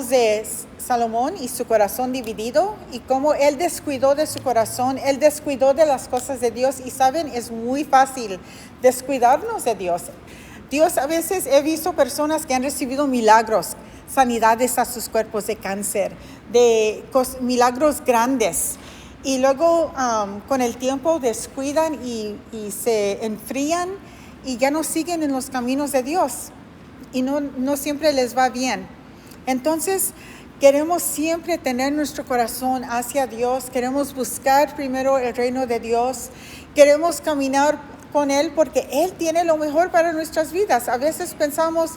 hablamos de Salomón y su corazón dividido y cómo él descuidó de su corazón, él descuidó de las cosas de Dios. Y saben, es muy fácil descuidarnos de Dios. Dios, a veces he visto personas que han recibido milagros, sanidades a sus cuerpos de cáncer, de milagros grandes. Y luego con el tiempo descuidan y se enfrían y ya no siguen en los caminos de Dios. Y no siempre les va bien. Entonces, queremos siempre tener nuestro corazón hacia Dios. Queremos buscar primero el reino de Dios. Queremos caminar con Él porque Él tiene lo mejor para nuestras vidas. A veces pensamos,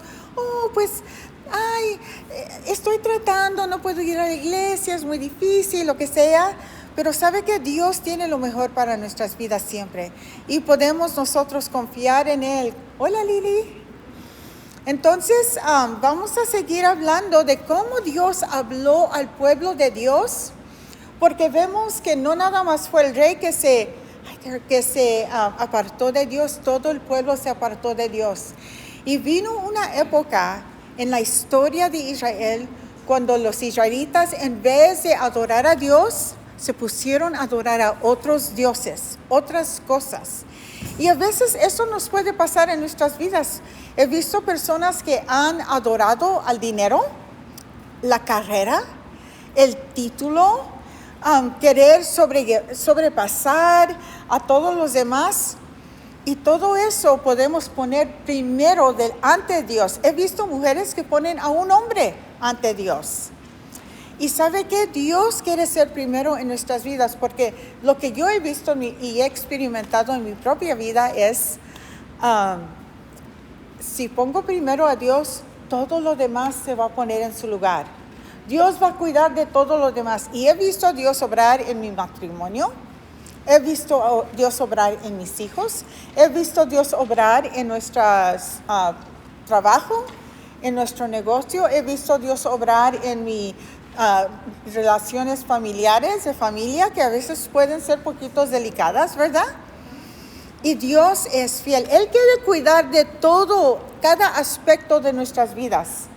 estoy tratando, no puedo ir a la iglesia, es muy difícil, lo que sea. Pero sabe que Dios tiene lo mejor para nuestras vidas siempre. Y podemos nosotros confiar en Él. Hola, Lili. Entonces, vamos a seguir hablando de cómo Dios habló al pueblo de Dios, porque vemos que no nada más fue el rey que se apartó de Dios, todo el pueblo se apartó de Dios. Y vino una época en la historia de Israel cuando los israelitas, en vez de adorar a Dios, se pusieron a adorar a otros dioses, otras cosas. Y a veces eso nos puede pasar en nuestras vidas. He visto personas que han adorado al dinero, la carrera, el título, querer sobrepasar a todos los demás. Y todo eso podemos poner primero ante Dios. He visto mujeres que ponen a un hombre ante Dios. Y sabe que Dios quiere ser primero en nuestras vidas, porque lo que yo he visto y he experimentado en mi propia vida es, si pongo primero a Dios, todo lo demás se va a poner en su lugar. Dios va a cuidar de todo lo demás. Y he visto a Dios obrar en mi matrimonio, he visto a Dios obrar en mis hijos, he visto a Dios obrar en nuestro trabajo, en nuestro negocio, he visto a Dios obrar en mi relaciones familiares, de familia, que a veces pueden ser poquitos delicadas, ¿verdad? Y Dios es fiel. Él quiere cuidar de todo, cada aspecto de nuestras vidas.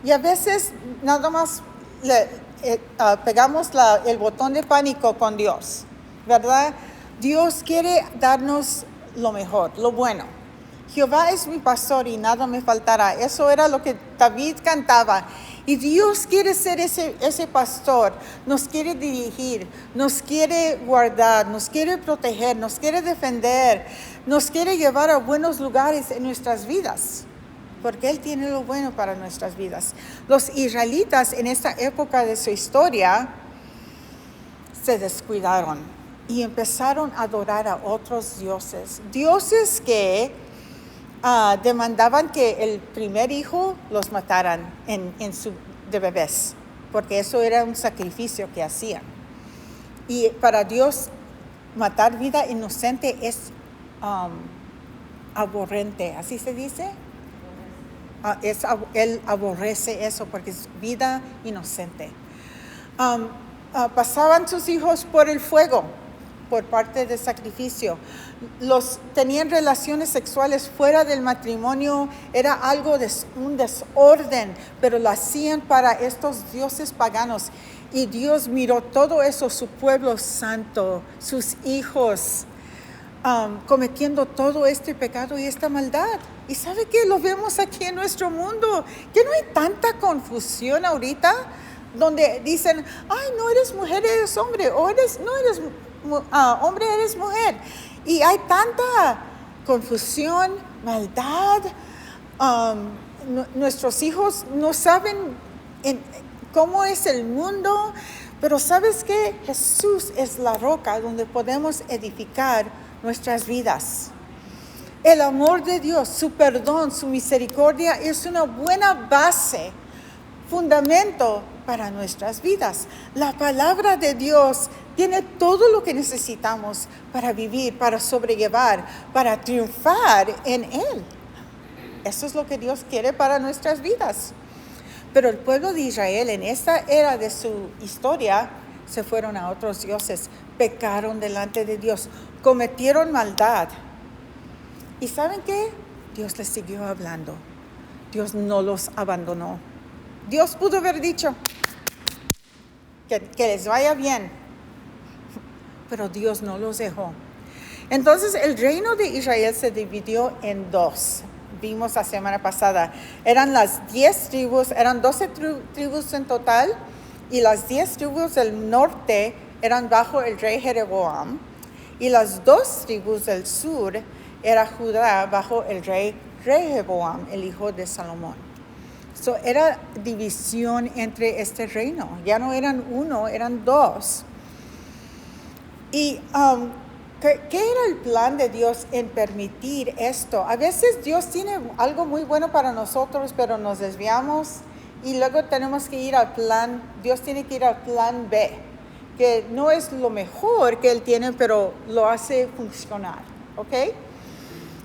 Y a veces nada más pegamos el botón de pánico con Dios, ¿verdad? Dios quiere darnos lo mejor, lo bueno. Jehová es mi pastor y nada me faltará. Eso era lo que David cantaba. Y Dios quiere ser ese pastor, nos quiere dirigir, nos quiere guardar, nos quiere proteger, nos quiere defender, nos quiere llevar a buenos lugares en nuestras vidas, porque Él tiene lo bueno para nuestras vidas. Los israelitas en esta época de su historia se descuidaron y empezaron a adorar a otros dioses, dioses que demandaban que el primer hijo los mataran de bebés, porque eso era un sacrificio que hacían. Y para Dios, matar vida inocente es aborrente, ¿así se dice? Él aborrece eso porque es vida inocente. Pasaban sus hijos por el fuego, por parte del sacrificio. Tenían relaciones sexuales fuera del matrimonio, era algo un desorden, pero lo hacían para estos dioses paganos. Y Dios miró todo eso, su pueblo santo, sus hijos, cometiendo todo este pecado y esta maldad. Y ¿sabe qué? Lo vemos aquí en nuestro mundo, que no hay tanta confusión ahorita, donde dicen, ay, no eres mujer, eres hombre, o no eres hombre, eres mujer. Y hay tanta confusión, maldad. Nuestros hijos no saben cómo es el mundo, pero ¿sabes qué? Jesús es la roca donde podemos edificar nuestras vidas. El amor de Dios, su perdón, su misericordia es una buena base, fundamento para nuestras vidas. La palabra de Dios tiene todo lo que necesitamos para vivir, para sobrellevar, para triunfar en Él. Eso es lo que Dios quiere para nuestras vidas. Pero el pueblo de Israel en esta era de su historia se fueron a otros dioses, pecaron delante de Dios, cometieron maldad. ¿Y saben qué? Dios les siguió hablando. Dios no los abandonó. Dios pudo haber dicho que les vaya bien, pero Dios no los dejó. Entonces el reino de Israel se dividió en dos. Vimos la semana pasada, eran las 10 tribus, eran 12 tribus en total, y las 10 tribus del norte eran bajo el rey Jeroboam, y las 2 tribus del sur era Judá bajo el rey Rehoboam, el hijo de Salomón. So, era división entre este reino, ya no eran uno, eran dos. Y ¿qué era el plan de Dios en permitir esto? A veces Dios tiene algo muy bueno para nosotros, pero nos desviamos y luego tenemos que ir al plan, Dios tiene que ir al plan B, que no es lo mejor que Él tiene, pero lo hace funcionar, ¿ok?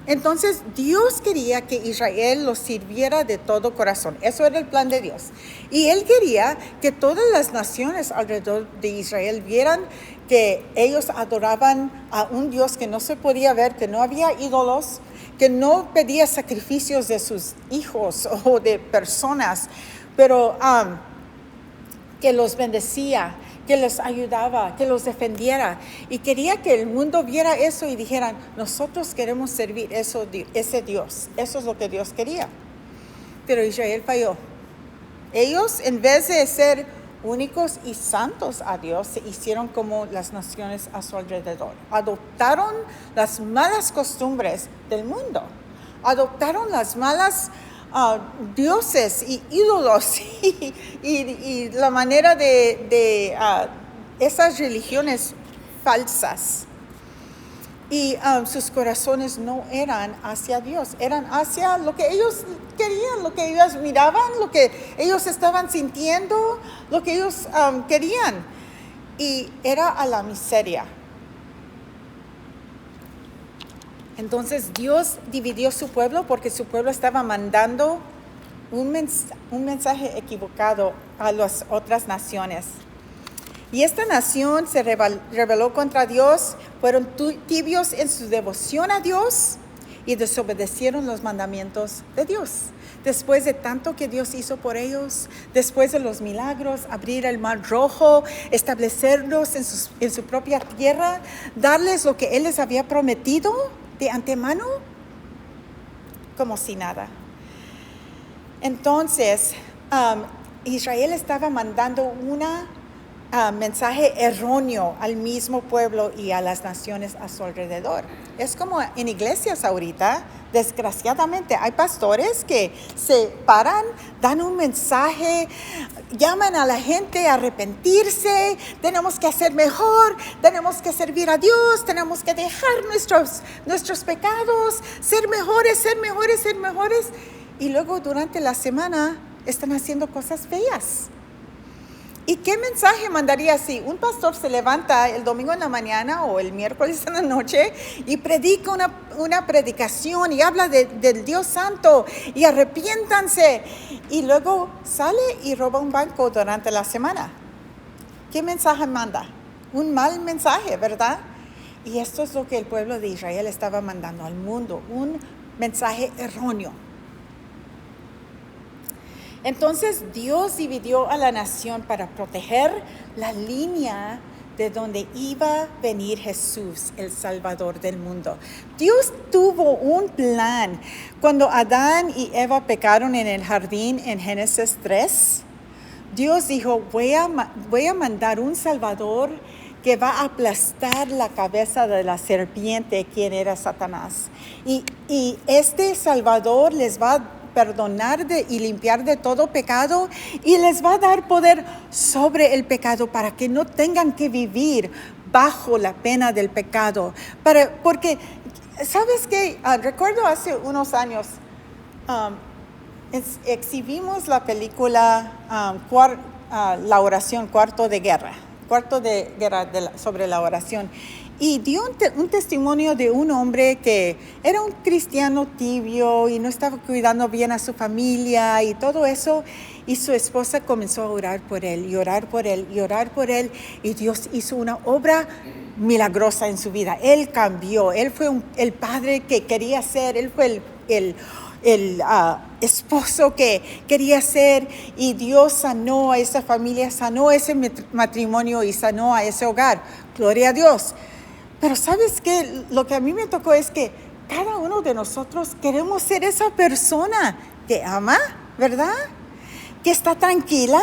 Entonces Dios quería que Israel lo sirviera de todo corazón. Eso era el plan de Dios. Y Él quería que todas las naciones alrededor de Israel vieran que ellos adoraban a un Dios que no se podía ver, que no había ídolos, que no pedía sacrificios de sus hijos o de personas, pero que los bendecía, que les ayudaba, que los defendiera. Y quería que el mundo viera eso y dijeran, nosotros queremos servir ese Dios. Eso es lo que Dios quería. Pero Israel falló. Ellos, en vez de ser únicos y santos a Dios, se hicieron como las naciones a su alrededor. Adoptaron las malas costumbres del mundo. Adoptaron las malas dioses y ídolos y la manera de esas religiones falsas. Y sus corazones no eran hacia Dios, eran hacia lo que ellos querían, lo que ellos miraban, lo que ellos estaban sintiendo, lo que ellos querían. Y era a la miseria. Entonces Dios dividió su pueblo porque su pueblo estaba mandando un mensaje equivocado a las otras naciones. Y esta nación se rebeló contra Dios, fueron tibios en su devoción a Dios y desobedecieron los mandamientos de Dios. Después de tanto que Dios hizo por ellos, después de los milagros, abrir el mar rojo, establecerlos en su propia tierra, darles lo que Él les había prometido de antemano, como si nada. Entonces, Israel estaba mandando un mensaje erróneo al mismo pueblo y a las naciones a su alrededor. Es como en iglesias ahorita, desgraciadamente, hay pastores que se paran, dan un mensaje, llaman a la gente a arrepentirse, tenemos que hacer mejor, tenemos que servir a Dios, tenemos que dejar nuestros pecados, ser mejores, ser mejores, ser mejores. Y luego durante la semana están haciendo cosas feas. ¿Y qué mensaje mandaría si un pastor se levanta el domingo en la mañana o el miércoles en la noche y predica una predicación y habla del Dios Santo y arrepiéntanse y luego sale y roba un banco durante la semana? ¿Qué mensaje manda? Un mal mensaje, ¿verdad? Y esto es lo que el pueblo de Israel estaba mandando al mundo, un mensaje erróneo. Entonces Dios dividió a la nación para proteger la línea de donde iba a venir Jesús, el Salvador del mundo. Dios tuvo un plan. Cuando Adán y Eva pecaron en el jardín en Génesis 3, Dios dijo, voy a mandar un Salvador que va a aplastar la cabeza de la serpiente, quien era Satanás. Y este Salvador les va a perdonar y limpiar de todo pecado y les va a dar poder sobre el pecado para que no tengan que vivir bajo la pena del pecado. Porque, ¿sabes qué? Recuerdo hace unos años exhibimos la película La oración, Cuarto de Guerra sobre la oración. Y dio un testimonio de un hombre que era un cristiano tibio y no estaba cuidando bien a su familia y todo eso. Y su esposa comenzó a orar por él y orar por él y orar por él. Y Dios hizo una obra milagrosa en su vida. Él cambió. Él fue el padre que quería ser. Él fue el esposo que quería ser, y Dios sanó a esa familia, sanó ese matrimonio y sanó a ese hogar. Gloria a Dios. Pero ¿sabes qué? Lo que a mí me tocó es que cada uno de nosotros queremos ser esa persona que ama, ¿verdad? Que está tranquila,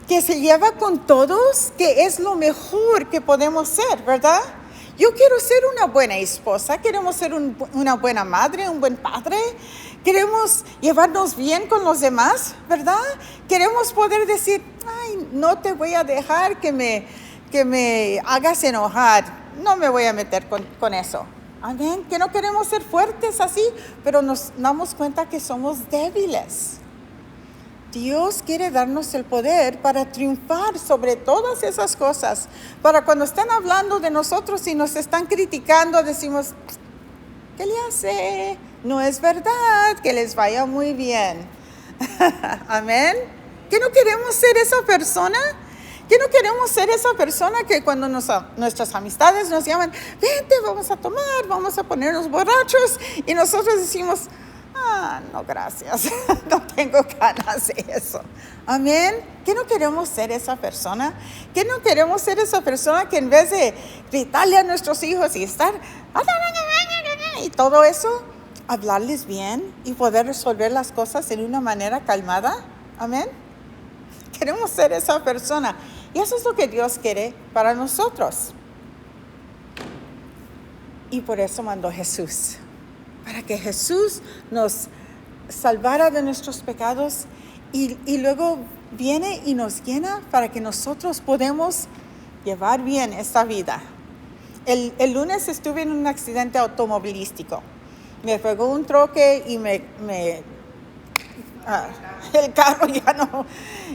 que se lleva con todos, que es lo mejor que podemos ser, ¿verdad? Yo quiero ser una buena esposa, queremos ser una buena madre, un buen padre, queremos llevarnos bien con los demás, ¿verdad? Queremos poder decir, ay, no te voy a dejar que me hagas enojar, no me voy a meter con eso. Amén, que no queremos ser fuertes así, pero nos damos cuenta que somos débiles. Dios quiere darnos el poder para triunfar sobre todas esas cosas. Para cuando están hablando de nosotros y nos están criticando, decimos, ¿qué le hace? No es verdad, que les vaya muy bien. Amén. ¿Que no queremos ser esa persona? ¿Que no queremos ser esa persona que cuando nuestras amistades nos llaman, vente, vamos a tomar, vamos a ponernos borrachos, y nosotros decimos, no, gracias, no tengo ganas de eso. Amén. ¿Que no queremos ser esa persona? ¿Que no queremos ser esa persona que en vez de gritarle a nuestros hijos y estar y todo eso, hablarles bien y poder resolver las cosas en una manera calmada? Amén. Queremos ser esa persona. Y eso es lo que Dios quiere para nosotros. Y por eso mandó Jesús. Para que Jesús nos salvara de nuestros pecados y luego viene y nos llena para que nosotros podamos llevar bien esta vida. El lunes estuve en un accidente automovilístico. Me pegó un troque y el carro ya no.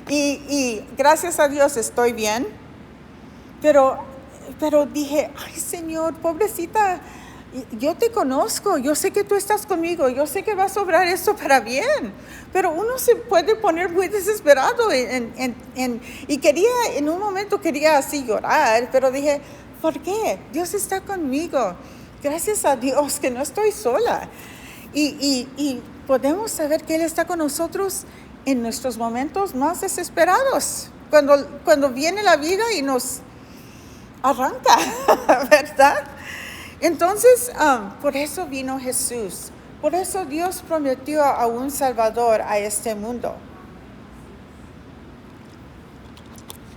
Y gracias a Dios estoy bien. Pero dije, ay Señor, pobrecita, yo te conozco, yo sé que tú estás conmigo, yo sé que va a sobrar esto para bien, pero uno se puede poner muy desesperado y en un momento quería así llorar, pero dije, ¿por qué? Dios está conmigo, gracias a Dios que no estoy sola, y podemos saber que Él está con nosotros en nuestros momentos más desesperados, cuando viene la vida y nos arranca, ¿verdad? Entonces, por eso vino Jesús. Por eso Dios prometió a un Salvador a este mundo.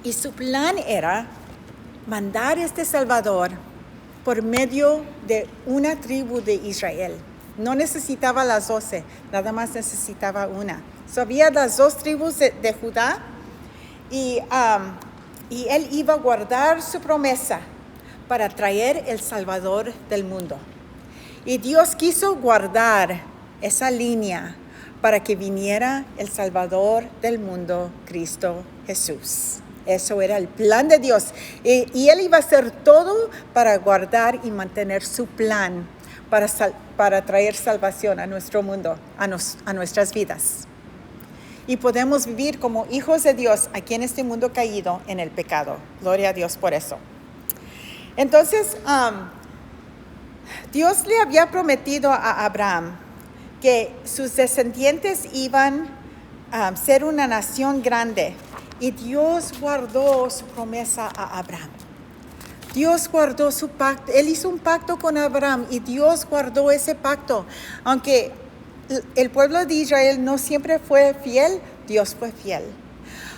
Y su plan era mandar este Salvador por medio de una tribu de Israel. No necesitaba las 12, nada más necesitaba una. Había las 2 tribus de Judá y Él iba a guardar su promesa para traer el Salvador del mundo. Y Dios quiso guardar esa línea para que viniera el Salvador del mundo, Cristo Jesús. Eso era el plan de Dios. Y Él iba a hacer todo para guardar y mantener su plan para traer salvación a nuestro mundo, a nuestras vidas. Y podemos vivir como hijos de Dios aquí en este mundo caído en el pecado. Gloria a Dios por eso. Entonces, Dios le había prometido a Abraham que sus descendientes iban a ser una nación grande. Y Dios guardó su promesa a Abraham. Dios guardó su pacto. Él hizo un pacto con Abraham y Dios guardó ese pacto. Aunque el pueblo de Israel no siempre fue fiel, Dios fue fiel.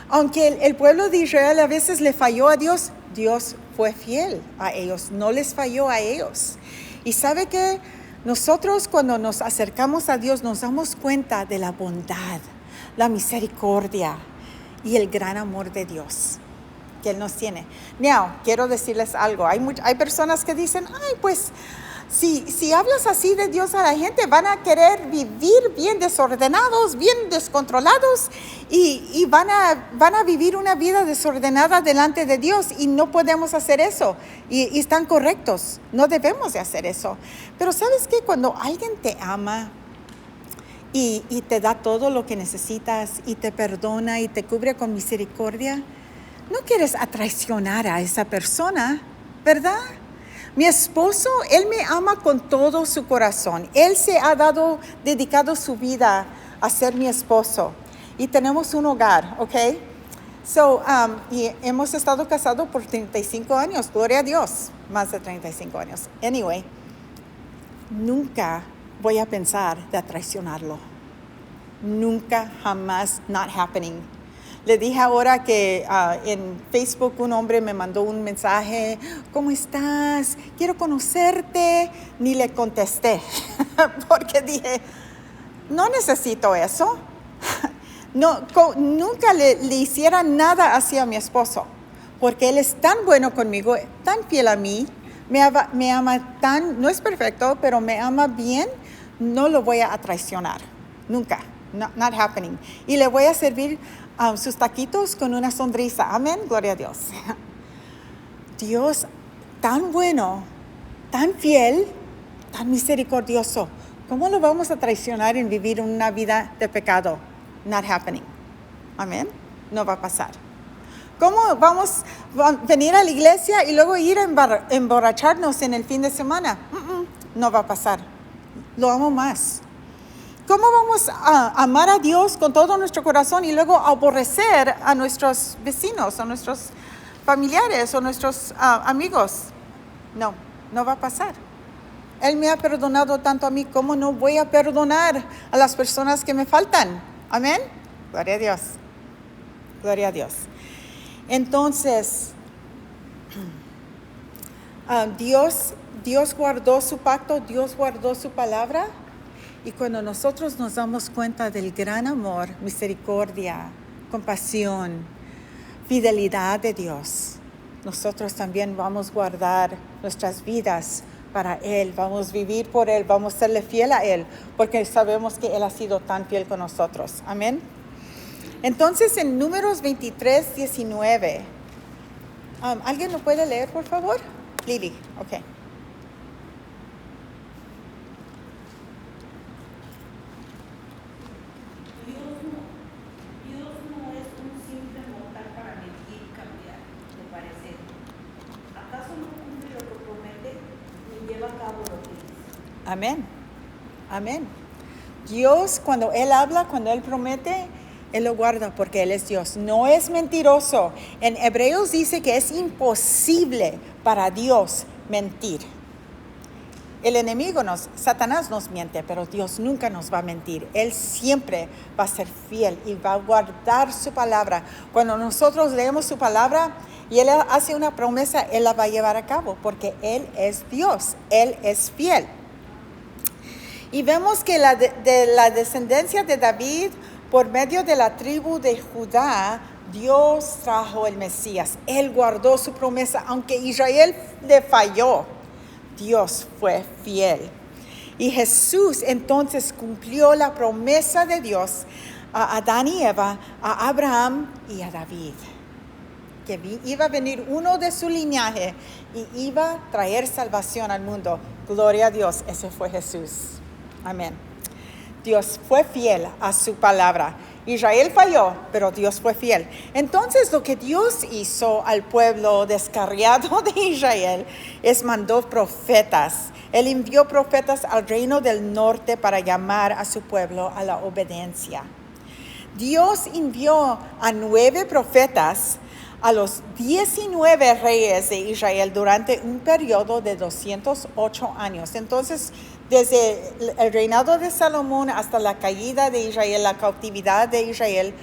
Aunque el pueblo de Israel a veces le falló a Dios, Dios fue fiel a ellos, no les falló a ellos. Y sabe que nosotros cuando nos acercamos a Dios nos damos cuenta de la bondad, la misericordia y el gran amor de Dios que Él nos tiene. Now, quiero decirles algo. Hay personas que dicen, ay, pues, si hablas así de Dios a la gente, van a querer vivir bien desordenados, bien descontrolados, y van a vivir una vida desordenada delante de Dios, y no podemos hacer eso. Y están correctos, no debemos de hacer eso. Pero ¿sabes qué? Cuando alguien te ama, y te da todo lo que necesitas, y te perdona, y te cubre con misericordia, no quieres traicionar a esa persona, ¿verdad? Mi esposo, él me ama con todo su corazón. Él se ha dedicado su vida a ser mi esposo. Y tenemos un hogar, ¿ok? Y hemos estado casados por 35 años, gloria a Dios, más de 35 años. Anyway, nunca voy a pensar de traicionarlo. Nunca, jamás, not happening. Le dije ahora que en Facebook un hombre me mandó un mensaje, ¿cómo estás? Quiero conocerte. Ni le contesté, porque dije, no necesito eso. No, nunca le hiciera nada hacia mi esposo, porque él es tan bueno conmigo, tan fiel a mí, me ama tan, no es perfecto, pero me ama bien, no lo voy a traicionar, nunca, not happening. Y le voy a servir sus taquitos con una sonrisa, amén, gloria a Dios. Dios tan bueno, tan fiel, tan misericordioso, ¿cómo lo vamos a traicionar en vivir una vida de pecado? Not happening. Amén. No va a pasar. ¿Cómo vamos a venir a la iglesia y luego ir a emborracharnos en el fin de semana? No va a pasar. Lo amo más. ¿Cómo vamos a amar a Dios con todo nuestro corazón y luego aborrecer a nuestros vecinos, a nuestros familiares o nuestros amigos? No, no va a pasar. Él me ha perdonado tanto a mí, ¿cómo no voy a perdonar a las personas que me faltan? Amén. Gloria a Dios. Gloria a Dios. Entonces, Dios guardó su pacto, Dios guardó su palabra. Y cuando nosotros nos damos cuenta del gran amor, misericordia, compasión, fidelidad de Dios, nosotros también vamos a guardar nuestras vidas para Él, vamos a vivir por Él, vamos a serle fiel a Él, porque sabemos que Él ha sido tan fiel con nosotros. Amén. Entonces, en Números 23, 19, ¿alguien lo puede leer, por favor? Lili, ok. Amén. Amén. Dios, cuando Él habla, cuando Él promete, Él lo guarda porque Él es Dios. No es mentiroso. En Hebreos dice que es imposible para Dios mentir. El enemigo Satanás nos miente, pero Dios nunca nos va a mentir. Él siempre va a ser fiel y va a guardar su palabra. Cuando nosotros leemos su palabra y Él hace una promesa, Él la va a llevar a cabo porque Él es Dios. Él es fiel. Y vemos que de la descendencia de David, por medio de la tribu de Judá, Dios trajo el Mesías. Él guardó su promesa, aunque Israel le falló. Dios fue fiel. Y Jesús entonces cumplió la promesa de Dios a Adán y Eva, a Abraham y a David. Que iba a venir uno de su linaje y iba a traer salvación al mundo. Gloria a Dios, ese fue Jesús. Amén. Dios fue fiel a su palabra. Israel falló, pero Dios fue fiel. Entonces, lo que Dios hizo al pueblo descarriado de Israel es mandó profetas. Él envió profetas al reino del norte para llamar a su pueblo a la obediencia. Dios envió a 9 profetas a los 19 reyes de Israel durante un periodo de 208 años. Entonces, desde el reinado de Salomón hasta la caída de Israel, la cautividad de Israel,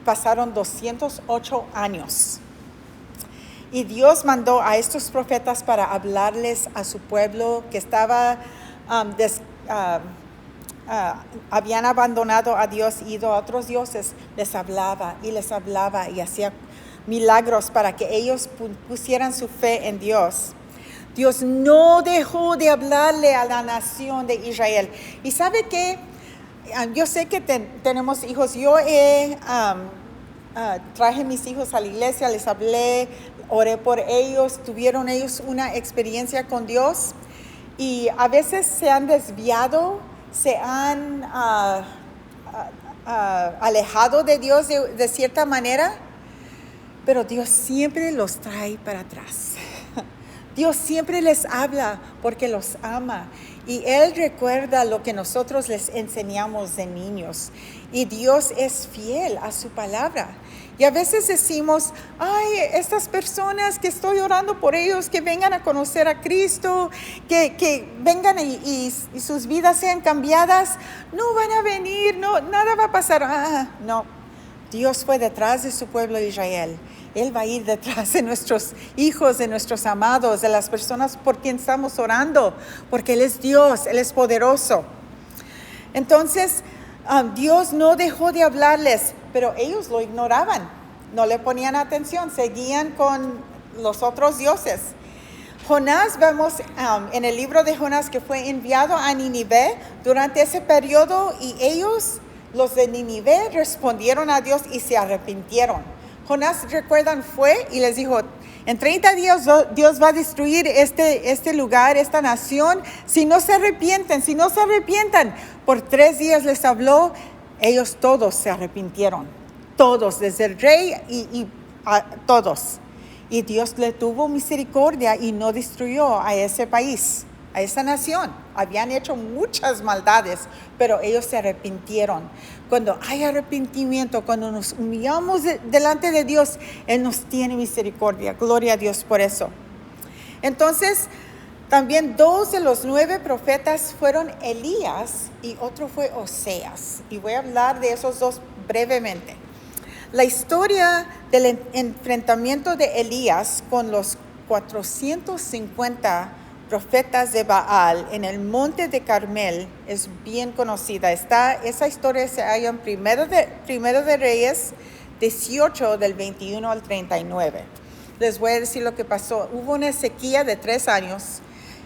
pasaron 208 años. Y Dios mandó a estos profetas para hablarles a su pueblo que estaba, habían abandonado a Dios y ido a otros dioses. Les hablaba y hacía milagros para que ellos pusieran su fe en Dios. Dios no dejó de hablarle a la nación de Israel. Y ¿sabe qué? Yo sé que tenemos hijos. Yo traje mis hijos a la iglesia, les hablé, oré por ellos, tuvieron ellos una experiencia con Dios. Y a veces se han desviado, se han alejado de Dios de cierta manera, pero Dios siempre los trae para atrás. Dios siempre les habla porque los ama. Y Él recuerda lo que nosotros les enseñamos de niños. Y Dios es fiel a su palabra. Y a veces decimos, ay, estas personas que estoy orando por ellos, que vengan a conocer a Cristo, que vengan y sus vidas sean cambiadas, no van a venir, no, nada va a pasar. No, Dios fue detrás de su pueblo de Israel. Él va a ir detrás de nuestros hijos, de nuestros amados, de las personas por quien estamos orando, porque Él es Dios, Él es poderoso. Entonces, Dios no dejó de hablarles, pero ellos lo ignoraban, no le ponían atención, seguían con los otros dioses. Jonás, vemos en el libro de Jonás que fue enviado a Nínive durante ese periodo y ellos, los de Nínive, respondieron a Dios y se arrepintieron. Jonás, recuerdan, fue y les dijo, en 30 días Dios va a destruir este lugar, esta nación, si no se arrepienten. Por 3 días les habló, ellos todos se arrepintieron, todos, desde el rey y todos. Y Dios le tuvo misericordia y no destruyó a ese país, a esa nación. Habían hecho muchas maldades, pero ellos se arrepintieron. Cuando hay arrepentimiento, cuando nos humillamos delante de Dios, Él nos tiene misericordia. Gloria a Dios por eso. Entonces, también 2 de los 9 profetas fueron Elías y otro fue Oseas. Y voy a hablar de esos 2 brevemente. La historia del enfrentamiento de Elías con los 450 profetas de Baal en el monte de Carmel es bien conocida. Esa historia se halla en Primero de Reyes 18 del 21 al 39. Les voy a decir lo que pasó. Hubo una sequía de 3 años.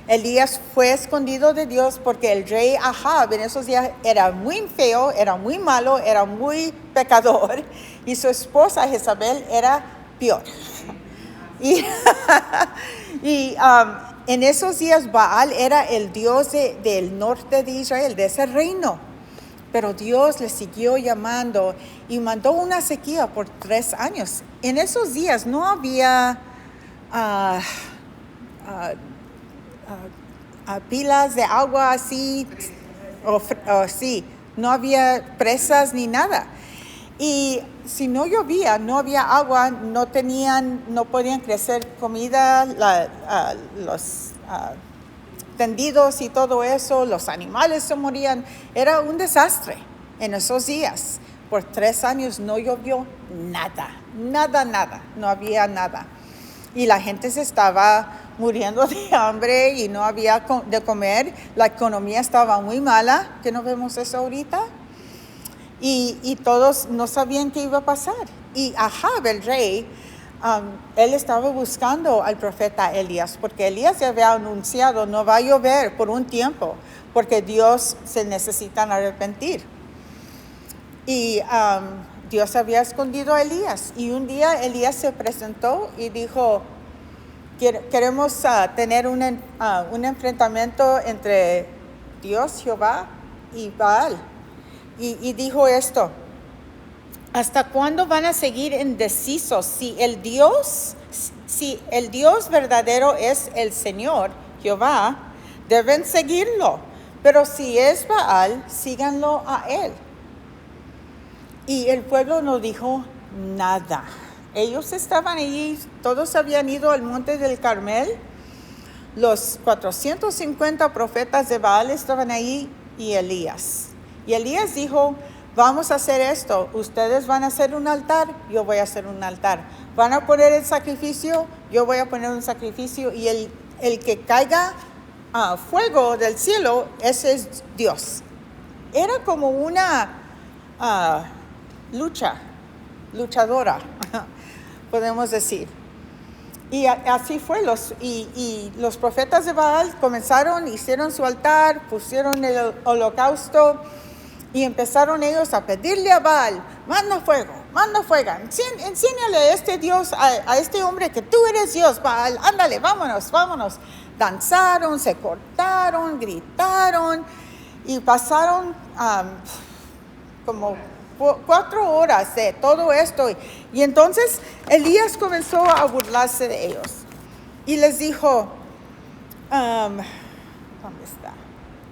Elías fue escondido de Dios porque el rey Ahab en esos días era muy feo, era muy malo, era muy pecador y su esposa Jezabel era peor. En esos días Baal era el dios del norte de Israel, de ese reino. Pero Dios le siguió llamando y mandó una sequía por 3 años. En esos días no había pilas de agua así, sí, no había presas ni nada. Y si no llovía, no había agua, no podían crecer comida, los tendidos y todo eso, los animales se morían. Era un desastre en esos días. Por 3 años no llovió nada, no había nada. Y la gente se estaba muriendo de hambre y no había de comer. La economía estaba muy mala, que no vemos eso ahorita. Y todos no sabían qué iba a pasar. Y Ahab, el rey, él estaba buscando al profeta Elías, porque Elías ya había anunciado, no va a llover por un tiempo, porque Dios se necesita arrepentir. Y Dios había escondido a Elías. Y un día Elías se presentó y dijo, queremos tener un enfrentamiento entre Dios, Jehová y Baal. Y dijo esto, ¿hasta cuándo van a seguir indecisos? Si el Dios verdadero es el Señor, Jehová, deben seguirlo. Pero si es Baal, síganlo a él. Y el pueblo no dijo nada. Ellos estaban allí, todos habían ido al monte del Carmel. Los 450 profetas de Baal estaban ahí y Elías. Y Elías dijo, vamos a hacer esto, ustedes van a hacer un altar, yo voy a hacer un altar. Van a poner el sacrificio, yo voy a poner un sacrificio. Y el que caiga fuego del cielo, ese es Dios. Era como una luchadora, podemos decir. Y así fue. Los profetas de Baal comenzaron, hicieron su altar, pusieron el holocausto y empezaron ellos a pedirle a Baal, manda fuego, enséñale a este Dios, a este hombre que tú eres Dios, Baal, ándale, vámonos. Danzaron, se cortaron, gritaron y pasaron como 4 horas de todo esto. Y entonces Elías comenzó a burlarse de ellos. y les dijo, ¿dónde está?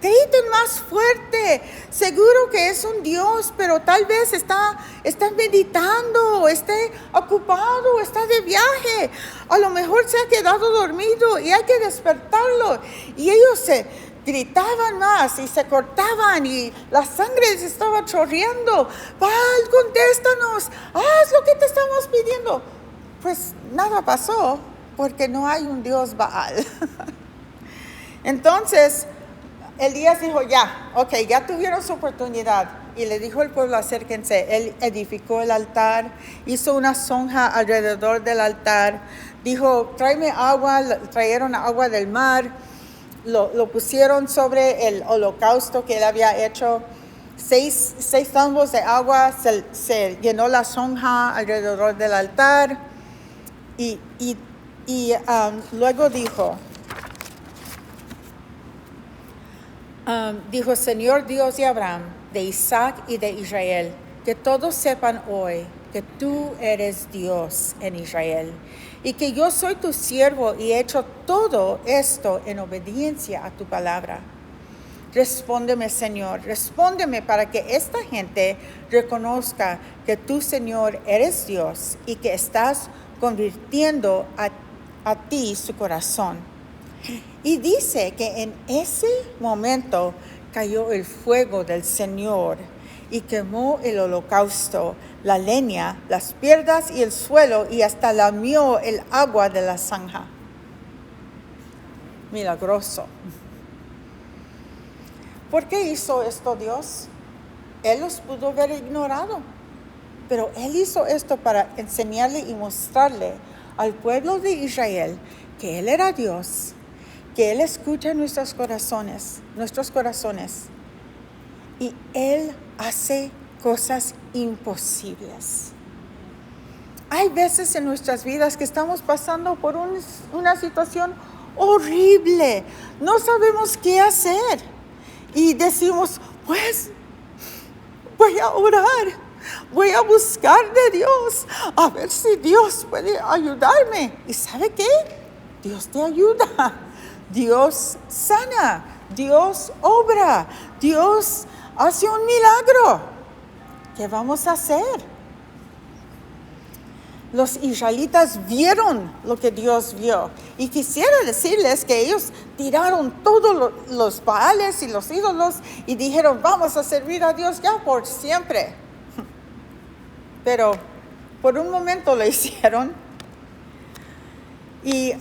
Griten más fuerte. Seguro que es un Dios, pero tal vez está meditando, esté ocupado, está de viaje. A lo mejor se ha quedado dormido y hay que despertarlo. Y ellos se gritaban más y se cortaban y la sangre se estaba chorreando. Baal, contéstanos, haz lo que te estamos pidiendo. Pues nada pasó porque no hay un Dios Baal. Entonces, Elías dijo, ya tuvieron su oportunidad. Y le dijo al pueblo, acérquense. Él edificó el altar, hizo una zonja alrededor del altar. Dijo, tráeme agua, trajeron agua del mar. Lo pusieron sobre el holocausto que él había hecho. 6 tambos de agua, se llenó la zonja alrededor del altar. Y luego dijo, Señor Dios de Abraham, de Isaac y de Israel, que todos sepan hoy que tú eres Dios en Israel y que yo soy tu siervo y he hecho todo esto en obediencia a tu palabra. Respóndeme, Señor, respóndeme para que esta gente reconozca que tú, Señor, eres Dios y que estás convirtiendo a ti su corazón. Y dice que en ese momento cayó el fuego del Señor y quemó el holocausto, la leña, las piedras y el suelo y hasta lamió el agua de la zanja. Milagroso. ¿Por qué hizo esto Dios? Él los pudo haber ignorado, pero Él hizo esto para enseñarle y mostrarle al pueblo de Israel que Él era Dios, que Él escucha nuestros corazones, y Él hace cosas imposibles. Hay veces en nuestras vidas que estamos pasando por una situación horrible, no sabemos qué hacer y decimos, pues voy a orar, voy a buscar de Dios, a ver si Dios puede ayudarme. ¿Y sabe qué? Dios te ayuda. Dios sana, Dios obra, Dios hace un milagro. ¿Qué vamos a hacer? Los israelitas vieron lo que Dios vio. Y quisiera decirles que ellos tiraron todos los baales y los ídolos y dijeron, vamos a servir a Dios ya por siempre. Pero por un momento lo hicieron. Y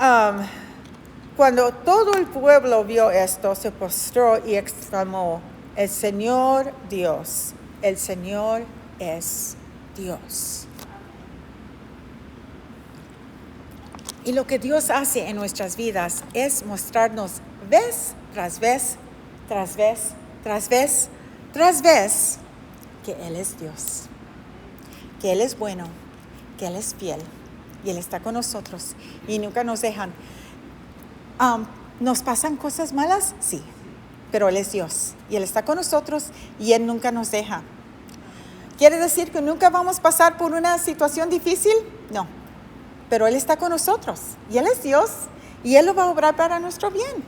cuando todo el pueblo vio esto, se postró y exclamó, el Señor Dios, el Señor es Dios. Y lo que Dios hace en nuestras vidas es mostrarnos vez tras vez, tras vez, tras vez, tras vez, que Él es Dios, que Él es bueno, que Él es fiel y Él está con nosotros y nunca nos dejan. ¿Nos pasan cosas malas? Sí, pero Él es Dios y Él está con nosotros y Él nunca nos deja. ¿Quiere decir que nunca vamos a pasar por una situación difícil? No, pero Él está con nosotros y Él es Dios y Él lo va a obrar para nuestro bien.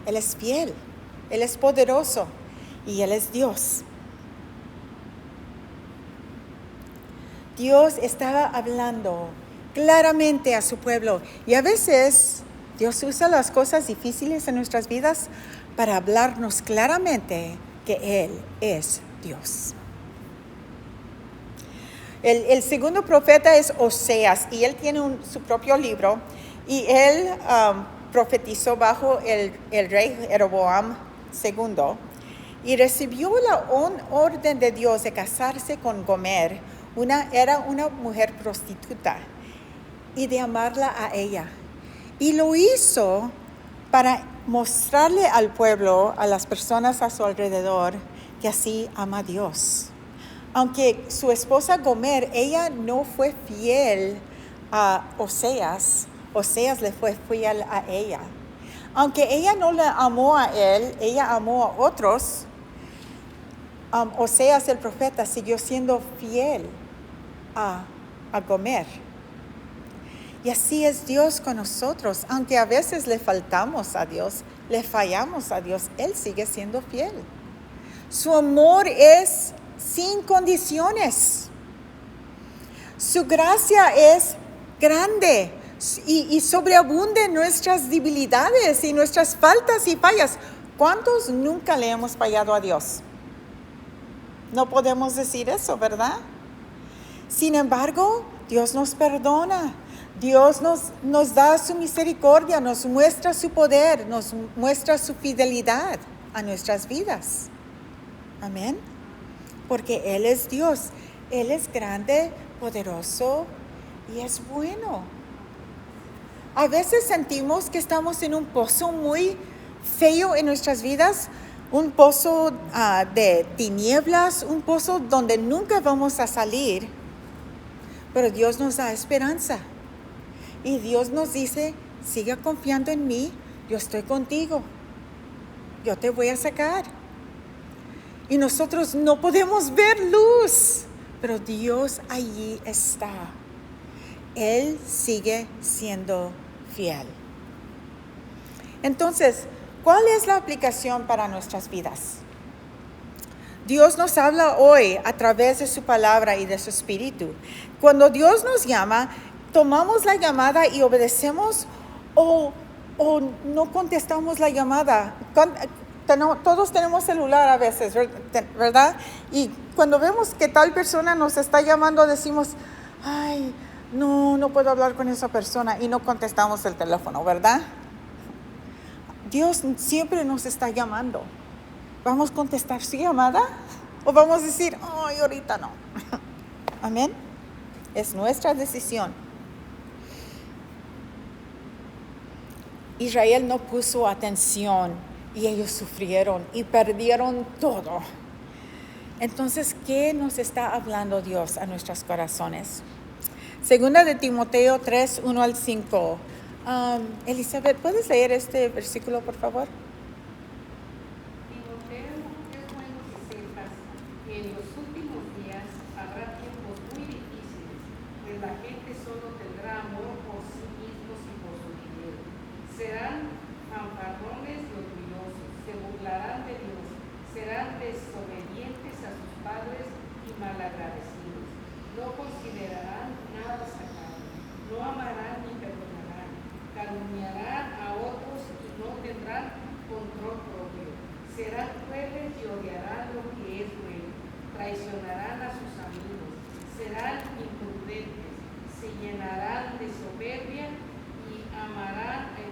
Él es fiel, Él es poderoso y Él es Dios. Dios estaba hablando claramente a su pueblo y a veces Dios usa las cosas difíciles en nuestras vidas para hablarnos claramente que Él es Dios. El segundo profeta es Oseas y él tiene su propio libro y él profetizó bajo el rey Jeroboam II y recibió la orden de Dios de casarse con Gomer, era una mujer prostituta, y de amarla a ella. Y lo hizo para mostrarle al pueblo, a las personas a su alrededor, que así ama a Dios. Aunque su esposa Gomer, ella no fue fiel a Oseas, Oseas le fue fiel a ella. Aunque ella no le amó a él, ella amó a otros, Oseas el profeta siguió siendo fiel a Gomer. Y así es Dios con nosotros. Aunque a veces le faltamos a Dios, le fallamos a Dios, Él sigue siendo fiel. Su amor es sin condiciones. Su gracia es grande y sobreabunda en nuestras debilidades y nuestras faltas y fallas. ¿Cuántos nunca le hemos fallado a Dios? No podemos decir eso, ¿verdad? Sin embargo, Dios nos perdona. Dios nos da su misericordia, nos muestra su poder, nos muestra su fidelidad a nuestras vidas. Amén. Porque Él es Dios. Él es grande, poderoso y es bueno. A veces sentimos que estamos en un pozo muy feo en nuestras vidas, un pozo de tinieblas, un pozo donde nunca vamos a salir. Pero Dios nos da esperanza. Y Dios nos dice, siga confiando en mí, yo estoy contigo. Yo te voy a sacar. Y nosotros no podemos ver luz, pero Dios allí está. Él sigue siendo fiel. Entonces, ¿cuál es la aplicación para nuestras vidas? Dios nos habla hoy a través de su palabra y de su espíritu. Cuando Dios nos llama, tomamos la llamada y obedecemos o no contestamos la llamada. Todos tenemos celular a veces, ¿verdad? Y cuando vemos que tal persona nos está llamando, decimos, ay, no puedo hablar con esa persona y no contestamos el teléfono, ¿verdad? Dios siempre nos está llamando. ¿Vamos a contestar su llamada? ¿O vamos a decir, ay, ahorita no? Amén. Es nuestra decisión. Israel no puso atención y ellos sufrieron y perdieron todo. Entonces, ¿qué nos está hablando Dios a nuestros corazones? Segunda de Timoteo 3, 1 al 5. Elizabeth, ¿puedes leer este versículo, por favor? Timoteo, es bueno que sepas que en los últimos días habrá tiempos muy difíciles, pues la gente solo tendrá amor por sí mismos y por su dinero. Serán fanfarrones y orgullosos, se burlarán de Dios, serán desobedientes a sus padres y malagradecidos. No considerarán nada sagrado, no amarán ni perdonarán, calumniarán a otros y no tendrán control propio. Serán crueles y odiarán lo que es bueno, traicionarán a sus amigos, serán imprudentes, se llenarán de soberbia y amarán el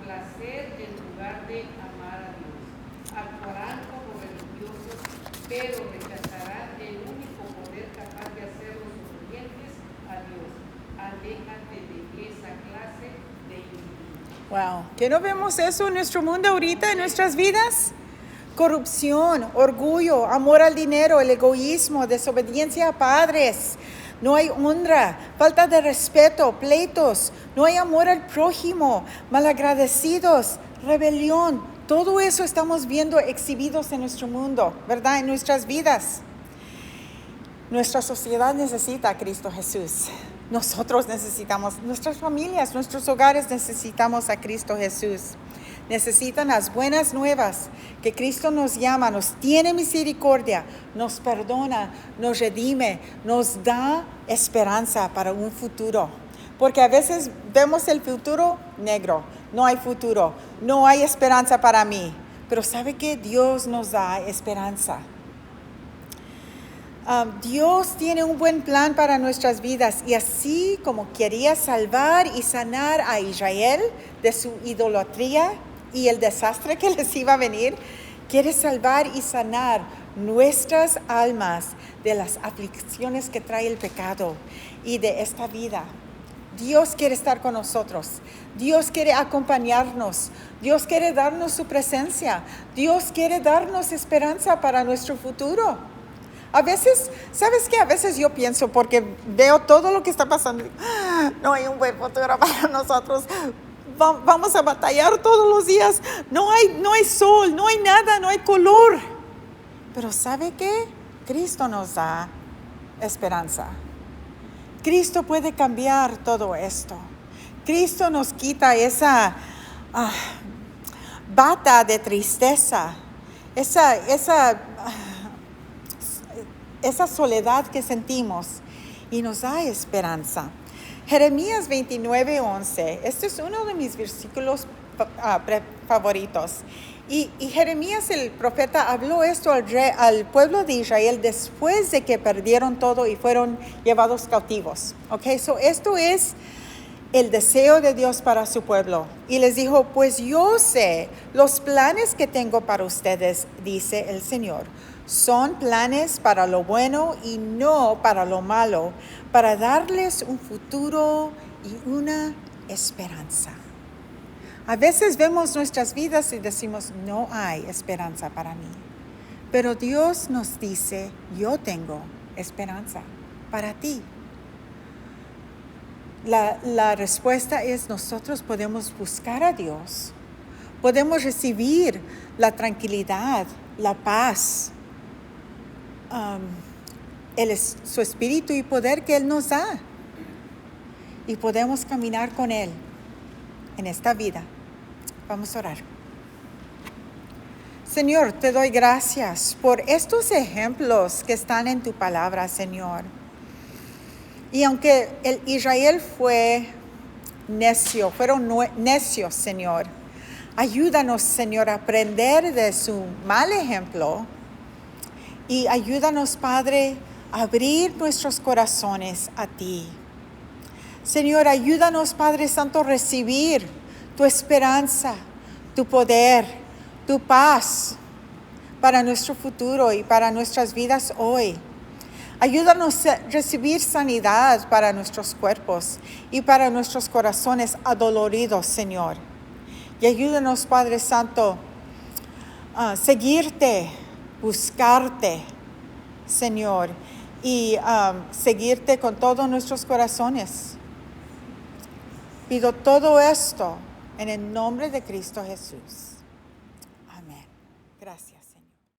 placer en lugar de amar a Dios. Actuarán como religiosos, pero rechazarán el único poder capaz de hacerlos obedientes a Dios. Aléjate de esa clase de individuos. Wow. ¿Que no vemos eso en nuestro mundo ahorita, en nuestras vidas? Corrupción, orgullo, amor al dinero, el egoísmo, desobediencia a padres. No hay honra, falta de respeto, pleitos, no hay amor al prójimo, malagradecidos, rebelión. Todo eso estamos viendo exhibidos en nuestro mundo, ¿verdad? En nuestras vidas. Nuestra sociedad necesita a Cristo Jesús. Nosotros necesitamos, nuestras familias, nuestros hogares necesitamos a Cristo Jesús. Necesitan las buenas nuevas, que Cristo nos llama, nos tiene misericordia, nos perdona, nos redime, nos da esperanza para un futuro. Porque a veces vemos el futuro negro, no hay futuro, no hay esperanza para mí. Pero ¿sabe qué? Dios nos da esperanza. Dios tiene un buen plan para nuestras vidas y así como quería salvar y sanar a Israel de su idolatría y el desastre que les iba a venir, quiere salvar y sanar nuestras almas de las aflicciones que trae el pecado y de esta vida. Dios quiere estar con nosotros. Dios quiere acompañarnos. Dios quiere darnos su presencia. Dios quiere darnos esperanza para nuestro futuro. A veces, ¿sabes qué? A veces yo pienso, porque veo todo lo que está pasando, no hay un buen futuro para nosotros. Vamos a batallar todos los días. No hay sol, no hay nada, no hay color. Pero ¿sabe qué? Cristo nos da esperanza. Cristo puede cambiar todo esto. Cristo nos quita esa bata de tristeza, esa soledad que sentimos y nos da esperanza. Jeremías 29:11, este es uno de mis versículos favoritos. Y Jeremías el profeta habló esto al pueblo de Israel después de que perdieron todo y fueron llevados cautivos. Okay, so esto es el deseo de Dios para su pueblo. Y les dijo, pues yo sé los planes que tengo para ustedes, dice el Señor. Son planes para lo bueno y no para lo malo, para darles un futuro y una esperanza. A veces vemos nuestras vidas y decimos, no hay esperanza para mí. Pero Dios nos dice, yo tengo esperanza para ti. La respuesta es, nosotros podemos buscar a Dios. Podemos recibir la tranquilidad, la paz, su espíritu y poder que Él nos da. Y podemos caminar con Él en esta vida. Vamos a orar. Señor, te doy gracias por estos ejemplos que están en tu palabra, Señor. Y aunque el Israel fueron necios, Señor, ayúdanos, Señor, a aprender de su mal ejemplo y ayúdanos, Padre, a abrir nuestros corazones a ti. Señor, ayúdanos, Padre Santo, a recibir tu esperanza, tu poder, tu paz para nuestro futuro y para nuestras vidas hoy. Ayúdanos a recibir sanidad para nuestros cuerpos y para nuestros corazones adoloridos, Señor. Y ayúdanos, Padre Santo, a seguirte, buscarte, Señor, y seguirte con todos nuestros corazones. Pido todo esto en el nombre de Cristo Jesús. Amén. Gracias.